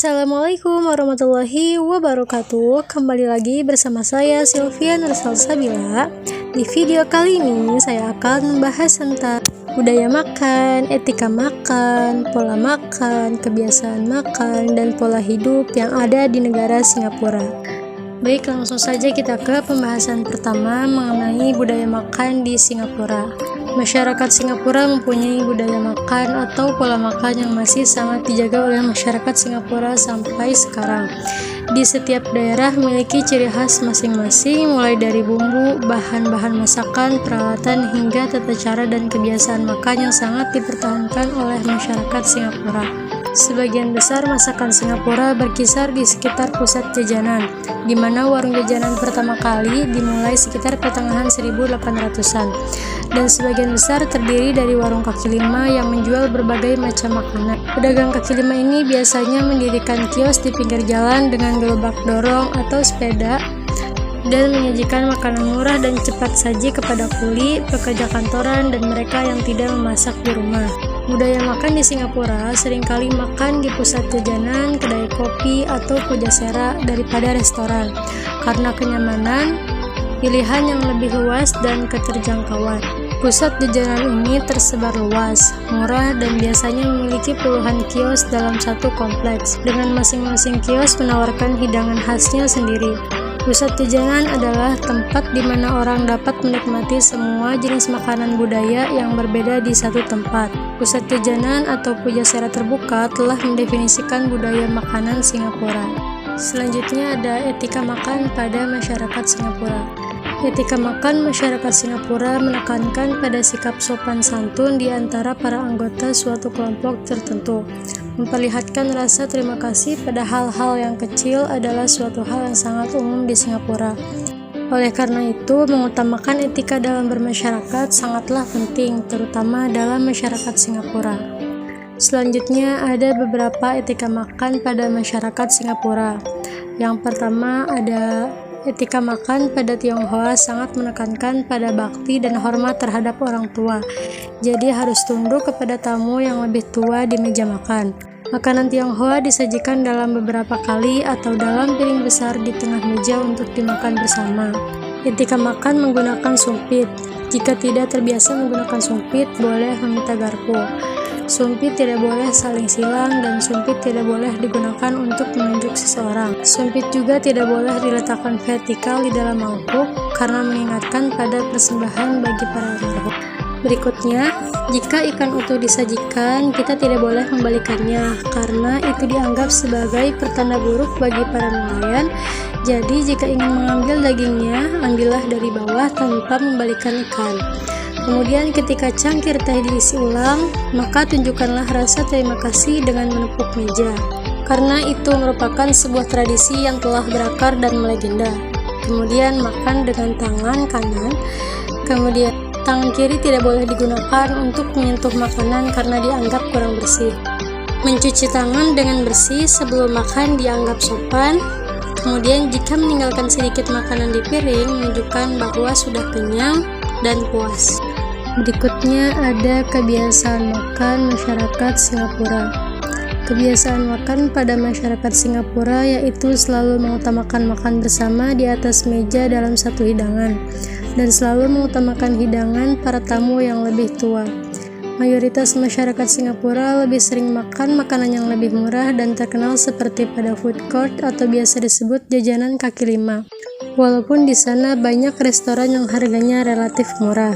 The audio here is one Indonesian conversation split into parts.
Assalamualaikum warahmatullahi wabarakatuh. Kembali lagi bersama saya Sylvia Nursalsabila. Di video kali ini saya akan membahas tentang budaya makan, etika makan, pola makan, kebiasaan makan, dan pola hidup yang ada di negara Singapura. Baik, langsung saja kita ke pembahasan pertama mengenai budaya makan di Singapura. Masyarakat Singapura mempunyai budaya makan atau pola makan yang masih sangat dijaga oleh masyarakat Singapura sampai sekarang. Di setiap daerah memiliki ciri khas masing-masing, mulai dari bumbu, bahan-bahan masakan, peralatan, hingga tata cara dan kebiasaan makan yang sangat dipertahankan oleh masyarakat Singapura. Sebagian besar masakan Singapura berkisar di sekitar pusat jajanan, di mana warung jajanan pertama kali dimulai sekitar pertengahan 1800-an, dan sebagian besar terdiri dari warung kaki lima yang menjual berbagai macam makanan. Pedagang kaki lima ini biasanya mendirikan kios di pinggir jalan dengan gerobak dorong atau sepeda, dan menyajikan makanan murah dan cepat saji kepada kuli, pekerja kantoran, dan mereka yang tidak memasak di rumah. Budaya makan di Singapura seringkali makan di pusat jajanan, kedai kopi, atau pujasera daripada restoran, karena kenyamanan, pilihan yang lebih luas, dan keterjangkauan. Pusat jajanan ini tersebar luas, murah, dan biasanya memiliki puluhan kios dalam satu kompleks, dengan masing-masing kios menawarkan hidangan khasnya sendiri. Pusat jajanan adalah tempat di mana orang dapat menikmati semua jenis makanan budaya yang berbeda di satu tempat. Pusat jajanan atau pujasera terbuka telah mendefinisikan budaya makanan Singapura. Selanjutnya ada etika makan pada masyarakat Singapura. Etika makan masyarakat Singapura menekankan pada sikap sopan santun di antara para anggota suatu kelompok tertentu. Memperlihatkan rasa terima kasih pada hal-hal yang kecil adalah suatu hal yang sangat umum di Singapura. Oleh karena itu, mengutamakan etika dalam bermasyarakat sangatlah penting, terutama dalam masyarakat Singapura. Selanjutnya ada beberapa etika makan pada masyarakat Singapura. Yang pertama ada etika makan pada Tionghoa sangat menekankan pada bakti dan hormat terhadap orang tua. Jadi harus tunduk kepada tamu yang lebih tua di meja makan. Makanan Tionghoa disajikan dalam beberapa kali atau dalam piring besar di tengah meja untuk dimakan bersama. Etika makan menggunakan sumpit. Jika tidak terbiasa menggunakan sumpit, boleh meminta garpu. Sumpit tidak boleh saling silang, dan sumpit tidak boleh digunakan untuk menunjuk seseorang. Sumpit juga tidak boleh diletakkan vertikal di dalam mangkuk karena mengingatkan pada persembahan bagi para almarhum. Berikutnya, jika ikan utuh disajikan, kita tidak boleh membalikannya karena itu dianggap sebagai pertanda buruk bagi para nelayan. Jadi, jika ingin mengambil dagingnya, ambillah dari bawah tanpa membalikkan ikan. Kemudian ketika cangkir teh diisi ulang, maka tunjukkanlah rasa terima kasih dengan menepuk meja, karena itu merupakan sebuah tradisi yang telah berakar dan melegenda. Kemudian makan dengan tangan kanan, kemudian tangan kiri tidak boleh digunakan untuk menyentuh makanan karena dianggap kurang bersih. Mencuci tangan dengan bersih sebelum makan dianggap sopan. Kemudian jika meninggalkan sedikit makanan di piring, menunjukkan bahwa sudah kenyang dan puas. Berikutnya ada kebiasaan makan masyarakat Singapura. Kebiasaan makan pada masyarakat Singapura yaitu selalu mengutamakan makan bersama di atas meja dalam satu hidangan, dan selalu mengutamakan hidangan para tamu yang lebih tua. Mayoritas masyarakat Singapura lebih sering makan makanan yang lebih murah dan terkenal seperti pada food court atau biasa disebut jajanan kaki lima. Walaupun di sana banyak restoran yang harganya relatif murah.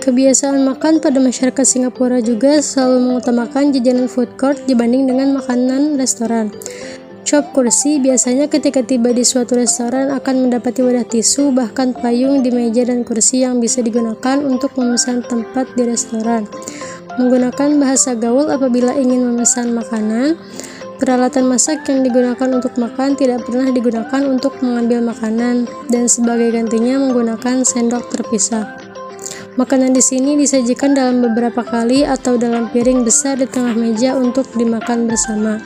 Kebiasaan makan pada masyarakat Singapura juga selalu mengutamakan jajanan food court dibanding dengan makanan restoran. Cop kursi biasanya ketika tiba di suatu restoran akan mendapati wadah tisu, bahkan payung di meja dan kursi yang bisa digunakan untuk memesan tempat di restoran. Menggunakan bahasa gaul apabila ingin memesan makanan. Peralatan masak yang digunakan untuk makan tidak pernah digunakan untuk mengambil makanan, dan sebagai gantinya menggunakan sendok terpisah. Makanan di sini disajikan dalam beberapa kali atau dalam piring besar di tengah meja untuk dimakan bersama.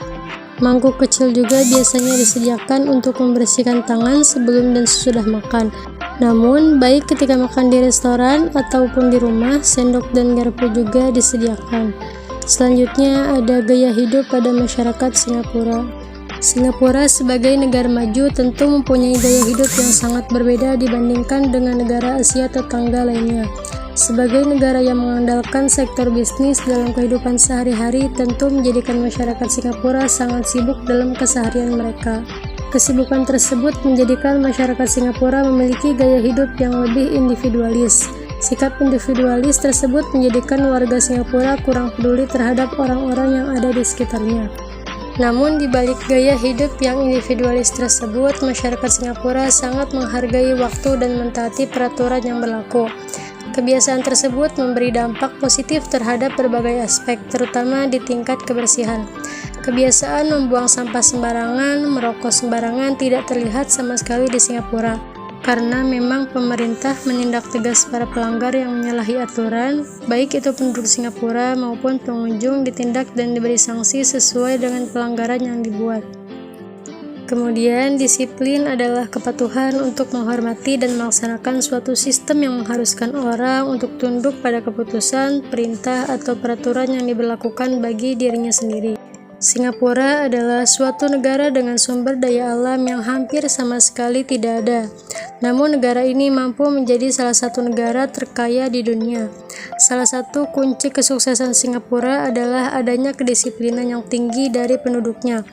Mangkuk kecil juga biasanya disediakan untuk membersihkan tangan sebelum dan sesudah makan. Namun, baik ketika makan di restoran ataupun di rumah, sendok dan garpu juga disediakan. Selanjutnya ada gaya hidup pada masyarakat Singapura. Singapura sebagai negara maju tentu mempunyai gaya hidup yang sangat berbeda dibandingkan dengan negara Asia tetangga lainnya. Sebagai negara yang mengandalkan sektor bisnis dalam kehidupan sehari-hari, tentu menjadikan masyarakat Singapura sangat sibuk dalam keseharian mereka. Kesibukan tersebut menjadikan masyarakat Singapura memiliki gaya hidup yang lebih individualis. Sikap individualis tersebut menjadikan warga Singapura kurang peduli terhadap orang-orang yang ada di sekitarnya. Namun di balik gaya hidup yang individualis tersebut, masyarakat Singapura sangat menghargai waktu dan mentaati peraturan yang berlaku. Kebiasaan tersebut memberi dampak positif terhadap berbagai aspek, terutama di tingkat kebersihan. Kebiasaan membuang sampah sembarangan, merokok sembarangan tidak terlihat sama sekali di Singapura. Karena memang pemerintah menindak tegas para pelanggar yang menyalahi aturan, baik itu penduduk Singapura maupun pengunjung ditindak dan diberi sanksi sesuai dengan pelanggaran yang dibuat. Kemudian, disiplin adalah kepatuhan untuk menghormati dan melaksanakan suatu sistem yang mengharuskan orang untuk tunduk pada keputusan, perintah, atau peraturan yang diberlakukan bagi dirinya sendiri. Singapura adalah suatu negara dengan sumber daya alam yang hampir sama sekali tidak ada. Namun negara ini mampu menjadi salah satu negara terkaya di dunia. Salah satu kunci kesuksesan Singapura adalah adanya kedisiplinan yang tinggi dari penduduknya.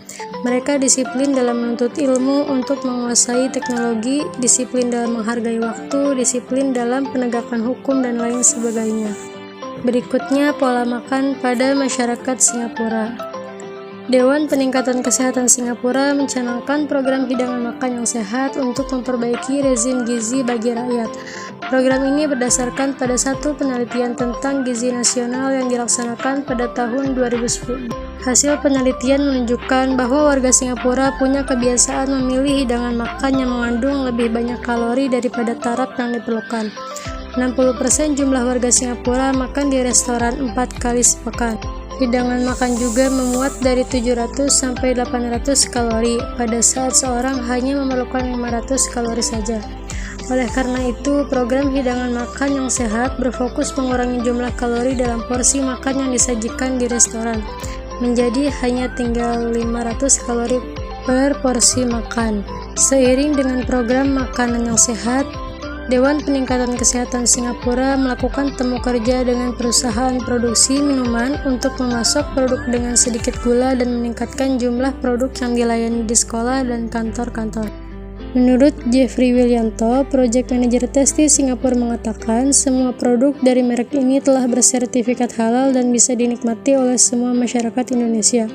Mereka disiplin dalam menuntut ilmu untuk menguasai teknologi, disiplin dalam menghargai waktu, disiplin dalam penegakan hukum, dan lain sebagainya. Berikutnya, pola makan pada masyarakat Singapura. Dewan Peningkatan Kesehatan Singapura mencanangkan program hidangan makan yang sehat untuk memperbaiki rezim gizi bagi rakyat. Program ini berdasarkan pada satu penelitian tentang gizi nasional yang dilaksanakan pada tahun 2010. Hasil penelitian menunjukkan bahwa warga Singapura punya kebiasaan memilih hidangan makan yang mengandung lebih banyak kalori daripada taraf yang diperlukan. 60% jumlah warga Singapura makan di restoran 4 kali sepekan. Hidangan makan juga memuat dari 700 sampai 800 kalori, pada saat seorang hanya memerlukan 500 kalori saja. Oleh karena itu, program hidangan makan yang sehat berfokus mengurangi jumlah kalori dalam porsi makan yang disajikan di restoran, menjadi hanya tinggal 500 kalori per porsi makan. Seiring dengan program makanan yang sehat, Dewan Peningkatan Kesehatan Singapura melakukan temu kerja dengan perusahaan produksi minuman untuk memasok produk dengan sedikit gula dan meningkatkan jumlah produk yang dilayani di sekolah dan kantor-kantor. Menurut Jeffrey Willianto, Project Manager Tasty Singapura mengatakan semua produk dari merek ini telah bersertifikat halal dan bisa dinikmati oleh semua masyarakat Indonesia.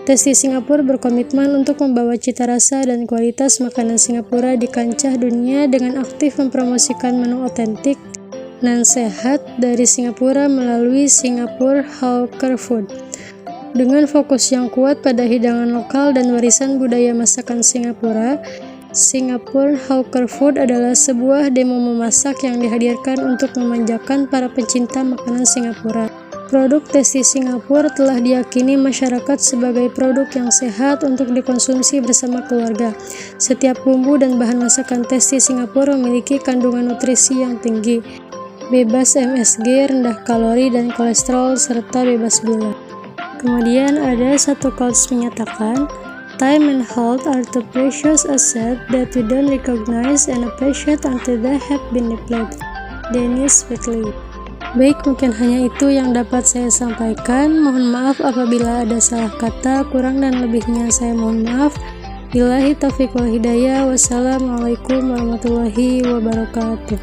Tasty Singapura berkomitmen untuk membawa cita rasa dan kualitas makanan Singapura di kancah dunia dengan aktif mempromosikan menu otentik dan sehat dari Singapura melalui Singapore Hawker Food. Dengan fokus yang kuat pada hidangan lokal dan warisan budaya masakan Singapura, Singapore Hawker Food adalah sebuah demo memasak yang dihadirkan untuk memanjakan para pencinta makanan Singapura. Produk Tasty Singapura telah diyakini masyarakat sebagai produk yang sehat untuk dikonsumsi bersama keluarga. Setiap bumbu dan bahan masakan Tasty Singapura memiliki kandungan nutrisi yang tinggi, bebas MSG, rendah kalori dan kolesterol, serta bebas gula. Kemudian ada satu quotes menyatakan, "Time and health are the precious asset that we don't recognize and appreciate until they have been depleted." Dennis Whitley. Baik, mungkin hanya itu yang dapat saya sampaikan. Mohon maaf apabila ada salah kata, kurang dan lebihnya saya mohon maaf. Billahi taufiq wal hidayah. Wassalamualaikum warahmatullahi wabarakatuh.